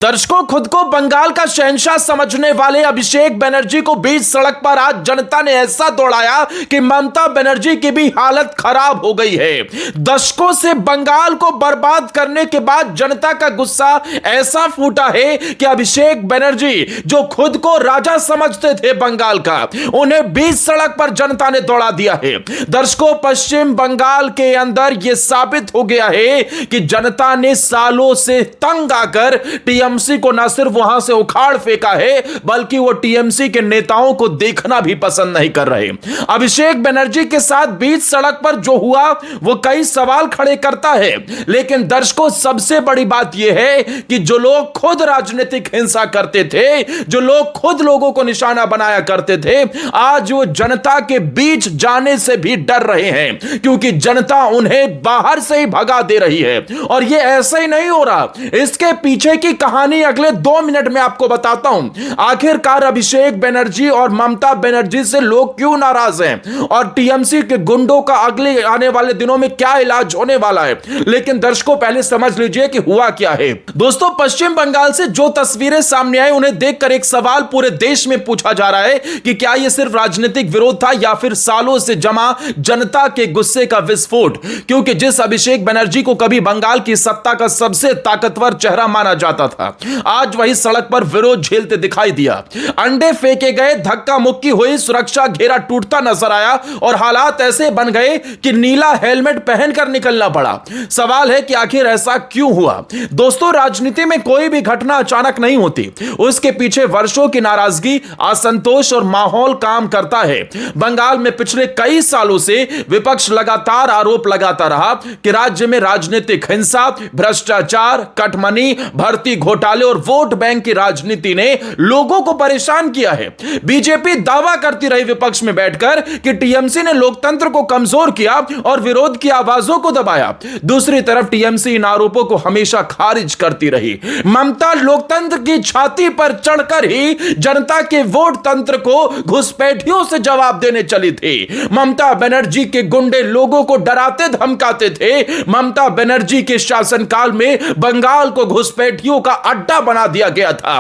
दर्शकों, खुद को बंगाल का शहंशाह समझने वाले अभिषेक बनर्जी को बीच सड़क पर आज जनता ने ऐसा दौड़ाया कि ममता बनर्जी की भी हालत खराब हो गई है। दशकों से बंगाल को बर्बाद करने के बाद जनता का गुस्सा ऐसा फूटा है कि अभिषेक बनर्जी, जो खुद को राजा समझते थे बंगाल का, उन्हें बीच सड़क पर जनता ने दौड़ा दिया है। दर्शकों, पश्चिम बंगाल के अंदर यह साबित हो गया है कि जनता ने सालों से तंग आकर टीएमसी को न सिर्फ वहां से उखाड़ फेंका है, बल्कि वो टीएमसी के नेताओं को देखना भी पसंद नहीं कर रहे। अभिषेक बनर्जी के साथ बीच सड़क पर जो हुआ वो कई सवाल खड़े करता है, लेकिन दर्शकों, सबसे बड़ी बात यह है कि जो लोग खुद राजनीतिक हिंसा करते थे, जो लोग खुद लोगों को निशाना बनाया करते थे, आज वो जनता के बीच जाने से भी डर रहे हैं, क्योंकि जनता उन्हें बाहर से ही भगा दे रही है। और ये ऐसे ही नहीं हो रहा, इसके पीछे की कहानी अगले 2 मिनट में आपको बताता हूं। आखिरकार अभिषेक बनर्जी और ममता बनर्जी से लोग क्यों नाराज हैं और टीएमसी के गुंडों का अगले आने वाले दिनों में क्या इलाज होने वाला है। लेकिन दर्शकों, पहले समझ लीजिए कि हुआ क्या है। दोस्तों, पश्चिम बंगाल से जो तस्वीरें सामने आई, उन्हें देखकर एक सवाल पूरे देश में पूछा जा रहा है कि क्या यह सिर्फ राजनीतिक विरोध था या फिर सालों से जमा जनता के गुस्से का विस्फोट। क्योंकि जिस अभिषेक बनर्जी को कभी बंगाल की सत्ता का सबसे ताकतवर चेहरा माना जाता था, आज वही सड़क पर विरोध झेलते दिखाई दिया। अंडे फेंके गए, धक्का मुक्की हुई, सुरक्षा घेरा टूटता नजर आया और हालात ऐसे बन गए कि नीला हेलमेट पहनकर निकलना पड़ा। सवाल है कि आखिर ऐसा क्यों हुआ। दोस्तों, राजनीति में कोई भी घटना अचानक नहीं होती, उसके पीछे वर्षों की नाराजगी, असंतोष और माहौल काम करता है। बंगाल में पिछले कई सालों से विपक्ष लगातार आरोप लगाता रहा कि राज्य में राजनीतिक हिंसा, भ्रष्टाचार, कटमनी, भर्ती घोटाले और वोट बैंक की राजनीति ने लोगों को परेशान किया है। बीजेपी दावा करती रही विपक्ष में बैठकर कि टीएमसी ने लोकतंत्र को कमजोर किया और विरोध की आवाजों को दबाया। दूसरी तरफ टीएमसी इन आरोपों को हमेशा खारिज करती रही। ममता लोकतंत्र की छाती पर चढ़कर ही जनता के वोट तंत्र को घुसपैठियों से जवाब देने चली थी। ममता बनर्जी के गुंडे लोगों को डराते धमकाते थे। ममता बनर्जी के शासनकाल में बंगाल को घुसपैठियों का अड्डा बना दिया गया था।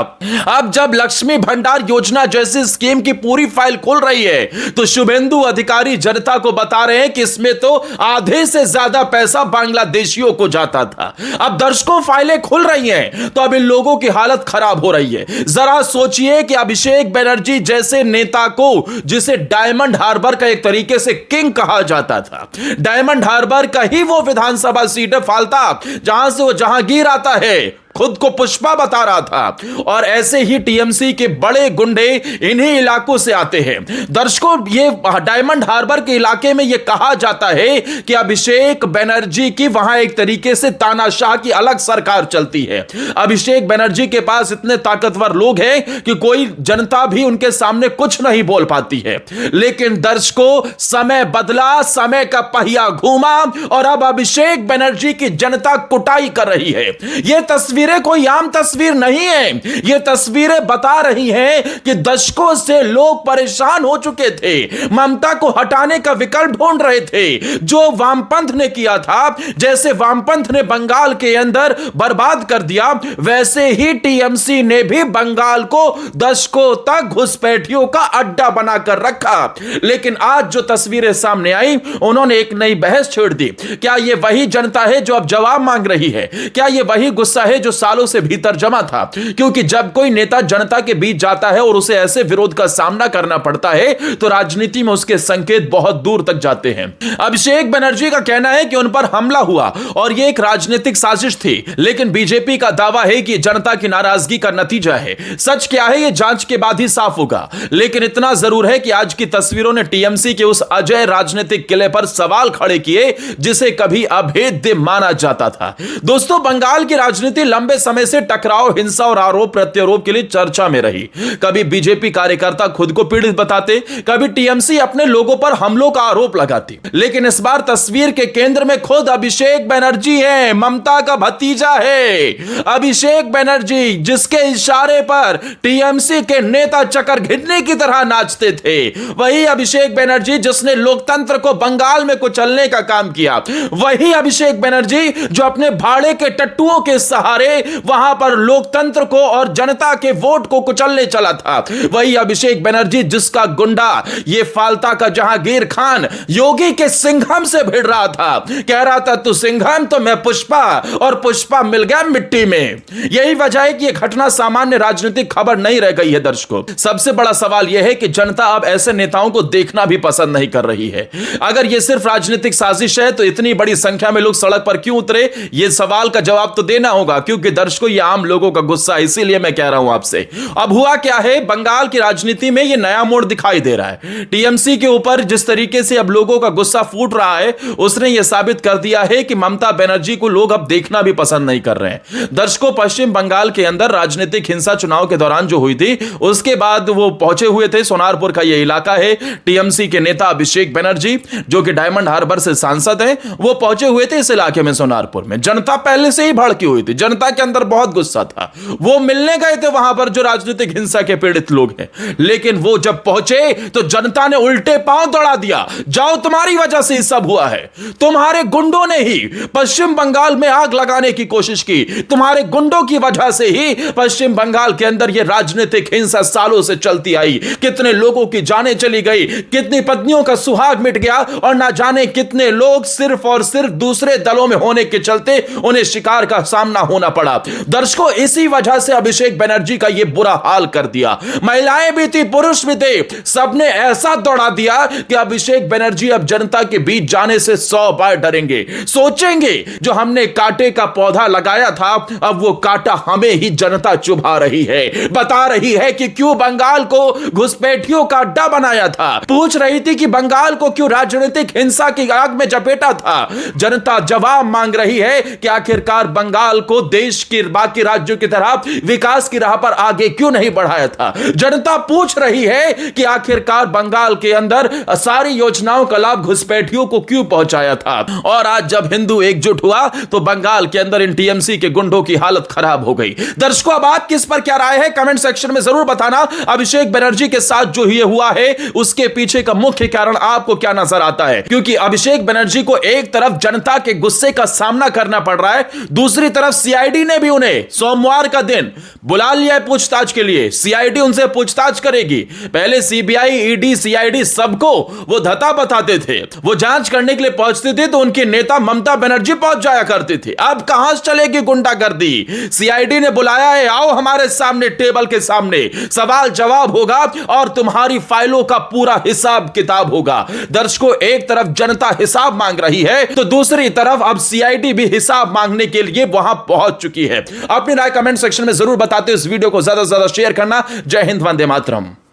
अब जब लक्ष्मी भंडार योजना जैसी स्कीम की पूरी फाइल खुल रही है, तो शुभेंदु अधिकारी जनता को बता रहे हैं कि इसमें तो आधे से ज्यादा पैसा बांग्लादेशियों को जाता था। अब दर्शकों, फाइलें खुल रही हैं, तो अब इन लोगों की हालत खराब हो रही है। जरा सोचिए कि अभिषेक बनर्जी जैसे नेता को, जिसे डायमंड हार्बर का एक तरीके से किंग कहा जाता था, डायमंड हार्बर का ही वो विधानसभा सीट है फालता, जहां से वो जहांगीर आता है, खुद को पुष्पा बता रहा था। और ऐसे ही टीएमसी के बड़े गुंडे इन्हीं इलाकों से आते हैं। दर्शकों, ये डायमंड हार्बर के इलाके में ये कहा जाता है कि अभिषेक बनर्जी की वहां एक तरीके से तानाशाह की अलग सरकार चलती है। अभिषेक बनर्जी के पास इतने ताकतवर लोग हैं कि कोई जनता भी उनके सामने कुछ नहीं बोल पाती है। लेकिन दर्शकों, समय बदला, समय का पहिया घूमा और अब अभिषेक बनर्जी की जनता कुटाई कर रही है। यह तस्वीरें कोई आम तस्वीर नहीं है। ये तस्वीरें बता रही हैं कि दशकों से लोग परेशान हो चुके थे, ममता को हटाने का विकल्प ढूंढ रहे थे, जो वामपंथ ने किया था। जैसे वामपंथ ने बंगाल के अंदर बर्बाद कर दिया, वैसे ही टीएमसी ने भी बंगाल को दशकों तक घुसपैठियों का अड्डा बनाकर रखा। लेकिन आज जो तस्वीरें सामने आई, उन्होंने एक नई बहस छेड़ दी। क्या यह वही जनता है जो अब जवाब मांग रही है? क्या यह वही गुस्सा है जो सालों से भीतर जमा था? क्योंकि जब कोई नेता जनता के बीच जाता है और उसे ऐसे विरोध का सामना करना पड़ता है, तो राजनीति में उसके संकेत बहुत दूर तक जाते हैं। अभिषेक बनर्जी का कहना है कि उन पर हमला हुआ और यह एक राजनीतिक साजिश थी, लेकिन बीजेपी का दावा है कि जनता की नाराजगी का नतीजा है। सच क्या है, यह जांच के बाद ही साफ होगा। लेकिन इतना जरूर है कि आज की तस्वीरों ने टीएमसी के उस अजय राजनीतिक किले पर सवाल खड़े किए, जिसे कभी अभेद्य माना जाता था। दोस्तों, बंगाल की राजनीति लंबे समय से टकराव, हिंसा और आरोप प्रत्यारोप के लिए चर्चा में रही। कभी बीजेपी कार्यकर्ता खुद को पीड़ित बताते, कभी टीएमसी अपने लोगों पर हमलों का आरोप लगाती। लेकिन इस बार तस्वीर के केंद्र में खुद अभिषेक बनर्जी है, ममता का भतीजा है। अभिषेक बनर्जी, जिसके इशारे पर टीएमसी के नेता चक्कर घिरने की तरह नाचते थे, वही अभिषेक बनर्जी जिसने लोकतंत्र को बंगाल में कुचलने का काम किया, वही अभिषेक बनर्जी जो अपने भाड़े के टट्टुओं के सहारे वहां पर लोकतंत्र को और जनता के वोट को कुचलने चला था। वही अभिषेक बनर्जी जिसका गुंडा ये फालता का जहांगीर खान योगी के सिंघम से भिड़ रहा था, कह रहा था तू सिंघम तो मैं पुष्पा, और पुष्पा मिल गया मिट्टी में। यही वजह है कि यह घटना सामान्य राजनीतिक खबर नहीं रह गई है। दर्शकों, सबसे बड़ा सवाल यह है कि जनता अब ऐसे नेताओं को देखना भी पसंद नहीं कर रही है। अगर यह सिर्फ राजनीतिक साजिश है तो इतनी बड़ी संख्या में लोग सड़क पर क्यों उतरे, यह सवाल का जवाब तो देना होगा, क्योंकि दर्शकों यह आम लोगों का गुस्सा, इसीलिए मैं कह रहा हूं आपसे। अब हुआ क्या है, बंगाल की राजनीति में यह नया मोड़ दिखाई दे रहा है। टीएमसी के ऊपर जिस तरीके से अब लोगों का गुस्सा फूट रहा है, उसने यह साबित कर दिया है कि ममता बनर्जी को लोग अब देखना भी पसंद नहीं कर रहे हैं। दर्शकों, पश्चिम बंगाल के अंदर राजनीतिक हिंसा चुनाव के दौरान जो हुई थी, उसके बाद वो पहुंचे हुए थे। सोनारपुर का यह इलाका है। टीएमसी के नेता अभिषेक बनर्जी जो कि डायमंड हार्बर से सांसद हैं, वो पहुंचे हुए थे इस इलाके में, सोनारपुर में। जनता पहले से ही भड़की हुई थी, जनता के अंदर बहुत गुस्सा था। वो मिलने गए थे वहां पर जो राजनीतिक हिंसा के पीड़ित लोग हैं, लेकिन वो जब पहुंचे तो जनता ने उल्टे पांव दौड़ा दिया। जाओ, तुम्हारी वजह से सब हुआ है। तुम्हारे गुंडों ने ही पश्चिम बंगाल में आग लगाने की कोशिश की। तुम्हारे गुंडों की वजह से ही पश्चिम बंगाल के अंदर यह राजनीतिक हिंसा सालों से चलती आई। कितने लोगों की जानें चली गई, कितनी पत्नियों का सुहाग मिट गया, और ना जाने कितने लोग सिर्फ और सिर्फ दूसरे दलों में होने के चलते उन्हें शिकार का सामना होना पड़ा। दर्शकों, इसी वजह से अभिषेक बनर्जी का यह बुरा हाल कर दिया। महिलाएं भी थी, पुरुष भी थे, सबने ऐसा दौड़ा दिया कि अभिषेक बनर्जी अब जनता के बीच जाने से 100 बार डरेंगे। सोचेंगे जो हमने कांटे का पौधा लगाया था, अब वो कांटा हमें ही जनता चुभा रही है, बता रही है कि क्यों बंगाल को घुसपैठियों का अड्डा बनाया था, पूछ रही थी कि बंगाल को क्यों राजनीतिक हिंसा की आग में चपेटा था। जनता जवाब मांग रही है कि आखिरकार बंगाल को देश के बाकी राज्यों की तरह विकास की राह पर आगे क्यों नहीं बढ़ाया था। जनता पूछ रही है कि आखिरकार बंगाल के अंदर सारी योजनाओं का लाभ घुसपैठियों को क्यों पहुंचाया था। और आज जब हिंदू एकजुट हुआ तो बंगाल के अंदर इन टीएमसी के गुंडों की हालत खराब हो गई। दर्शकों, अब आपकी इस पर क्या राय है, कमेंट सेक्शन में जरूर बताना। अभिषेक बनर्जी के साथ जो ये हुआ है, उसके पीछे का मुख्य कारण आपको क्या नजर आता है? क्योंकि अभिषेक बनर्जी को एक तरफ जनता के गुस्से का सामना करना पड़ रहा है, दूसरी तरफ सीआईडी ने भी उन्हें सोमवार का दिन बुला लिया है पूछताछ के लिए। सीआईडी उनसे पूछताछ करेगी। पहले सीबीआई, ईडी, सीआईडी सबको वो धता बताते थे, वो जांच करने के लिए पहुंचते थे तो उनके नेता ममता बनर्जी पहुंच जाया करते थे। अब कहां से चलेगी गुंडागर्दी? सीआईडी ने बुलाया है, आओ हमारे सामने, टेबल के सामने सवाल जवाब होगा और तुम्हारी फाइलों का पूरा हिसाब किताब होगा। दर्शकों, एक तरफ जनता हिसाब मांग रही है तो दूसरी तरफ अब सीआईडी भी हिसाब मांगने के लिए वहां पहुंच चुकी है। अपनी राय कमेंट सेक्शन में जरूर बताते हो। इस वीडियो को ज्यादा से ज्यादा शेयर करना। जय हिंद, वंदे मातरम।